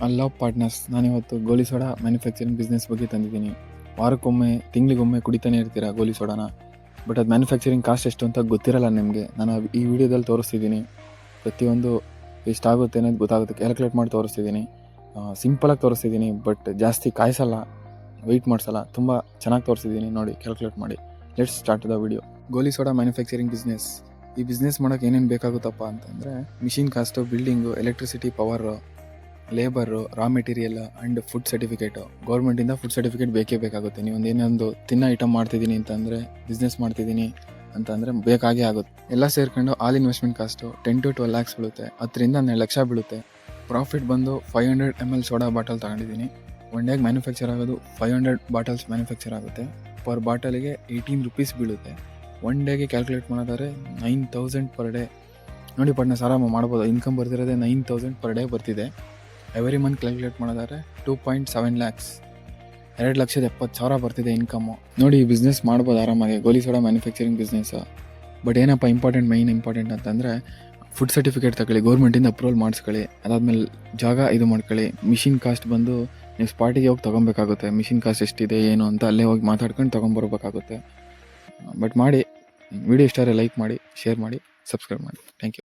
ಅಲ್ಲ ಪಾರ್ಟ್ನರ್ಸ್, ನಾನಿವತ್ತು ಗೋಲಿ ಸೋಡಾ ಮ್ಯಾನುಫ್ಯಾಕ್ಚರಿಂಗ್ ಬಿಸ್ನೆಸ್ ಬಗ್ಗೆ ತಂದಿದ್ದೀನಿ. ವಾರಕ್ಕೊಮ್ಮೆ, ತಿಂಗಳಿಗೊಮ್ಮೆ ಕುಡಿತಾನೆ ಇರ್ತೀರಾ ಗೋಲಿ ಸೋಡಾನ. ಬಟ್ ಅದು ಮ್ಯಾನುಫ್ಯಾಕ್ಚರಿಂಗ್ ಕಾಸ್ಟ್ ಎಷ್ಟು ಅಂತ ಗೊತ್ತಿರಲ್ಲ ನಿಮಗೆ. ನಾನು ಈ ವಿಡಿಯೋದಲ್ಲಿ ತೋರಿಸ್ತಿದ್ದೀನಿ. ಪ್ರತಿಯೊಂದು ಎಷ್ಟಾಗುತ್ತೆ ಅನ್ನೋದು ಗೊತ್ತಾಗುತ್ತೆ. ಕ್ಯಾಲ್ಕುಲೇಟ್ ಮಾಡಿ ತೋರಿಸ್ತಿದ್ದೀನಿ. ಸಿಂಪಲಾಗಿ ತೋರಿಸ್ತಿದ್ದೀನಿ, ಬಟ್ ಜಾಸ್ತಿ ಕಾಯಿಸಲ್ಲ, ವೆಯ್ಟ್ ಮಾಡಿಸಲ್ಲ. ತುಂಬ ಚೆನ್ನಾಗಿ ತೋರಿಸ್ತಿದ್ದೀನಿ, ನೋಡಿ ಕ್ಯಾಲ್ಕುಲೇಟ್ ಮಾಡಿ. Let's start the video. ಗೋಲಿ ಸೋಡಾ ಮ್ಯಾನುಫ್ಯಾಕ್ಚರಿಂಗ್ ಬಿಸ್ನೆಸ್. ಈ ಬಿಸ್ನೆಸ್ ಮಾಡೋಕ್ಕೆ ಏನೇನು ಬೇಕಾಗುತ್ತಪ್ಪ ಅಂತಂದರೆ, machine cost, building, electricity, power, labour, raw material and food certificate. ಗೌರ್ಮೆಂಟಿಂದ ಫುಡ್ ಸರ್ಟಿಫಿಕೇಟ್ ಬೇಕೇ ಬೇಕಾಗುತ್ತೆ. ನೀವು ಏನೇನೊಂದು ತಿನ್ನೋ ಐಟಮ್ ಮಾಡ್ತಿದ್ದೀನಿ ಅಂತಂದರೆ, ಬಿಸ್ನೆಸ್ ಮಾಡ್ತಿದ್ದೀನಿ ಅಂತಂದರೆ ಬೇಕಾಗೇ ಆಗುತ್ತೆ. ಎಲ್ಲ ಸೇರ್ಕೊಂಡು all investment cost 10 to 12 lakhs ಬೀಳುತ್ತೆ. 10 to 12 ಲಕ್ಷ ಬೀಳುತ್ತೆ. ಪ್ರಾಫಿಟ್ ಬಂದು 500 ml ಸೋಡಾ ಬಾಟಲ್ ತಗೊಂಡಿದ್ದೀನಿ. ಒನ್ ಡೇಗೆ ಮ್ಯಾನುಫ್ಯಾಕ್ಚರ್ ಆಗೋದು 500 ಬಾಟಲ್ಸ್ ಮ್ಯಾನುಫ್ಯಾಕ್ಚರ್ ಆಗುತ್ತೆ. ಪರ್ ಬಾಟಲಿಗೆ 18 rupees ಬೀಳುತ್ತೆ. ಒನ್ ಡೇಗೆ ಕ್ಯಾಲ್ಕುಲೇಟ್ ಮಾಡೋದಾದ್ರೆ 9,000 ಪರ್ ಡೇ. ನೋಡಿ ಪಾರ್ಟ್ನರ್ಸ್, ಆರಾಮ ಮಾಡ್ಬೋದು. ಇನ್ಕಮ್ ಬರ್ತಿರೋದೇ 9,000 ಪರ್ ಡೇ ಬರ್ತಿದೆ. ಎವ್ರಿ ಮಂತ್ ಕ್ಯಾಲ್ಕುಲೇಟ್ ಮಾಡೋದಾದ್ರೆ 2.7 lakhs, 2,70,000 ಬರ್ತಿದೆ ಇನ್ಕಮ್ಮು. ನೋಡಿ, ಈ ಬಿಸ್ನೆಸ್ ಮಾಡ್ಬೋದು ಆರಾಮಾಗಿ, ಗೋಲಿ ಸೋಡಾ ಮ್ಯಾನುಫ್ಯಾಕ್ಚರಿಂಗ್ ಬಿಸ್ನೆಸ್ಸು. ಬಟ್ ಏನಪ್ಪ ಮೈನ್ ಇಂಪಾರ್ಟೆಂಟ್ ಅಂತಂದರೆ, ಫುಡ್ ಸರ್ಟಿಫಿಕೇಟ್ ತಗೊಳ್ಳಿ, ಗೌರ್ಮೆಂಟಿಂದ ಅಪ್ರೂವಲ್ ಮಾಡಿಸ್ಕೊಳ್ಳಿ. ಅದಾದಮೇಲೆ ಜಾಗ ಇದು ಮಾಡ್ಕೊಳ್ಳಿ. ಮಿಷಿನ್ ಕಾಸ್ಟ್ ಬಂದು ನೀವು ಸ್ಪಾಟಿಗೆ ಹೋಗಿ ತೊಗೊಬೇಕಾಗುತ್ತೆ. ಮಿಷಿನ್ ಕಾಸ್ಟ್ ಎಷ್ಟಿದೆ ಏನು ಅಂತ ಅಲ್ಲೇ ಹೋಗಿ ಮಾತಾಡ್ಕೊಂಡು ತೊಗೊಂಬರ್ಬೇಕಾಗುತ್ತೆ. ಬಟ್ ಮಾಡಿ. ವಿಡಿಯೋ ಇಷ್ಟ ಆದರೆ ಲೈಕ್ ಮಾಡಿ, ಶೇರ್ ಮಾಡಿ, ಸಬ್ಸ್ಕ್ರೈಬ್ ಮಾಡಿ. Thank you.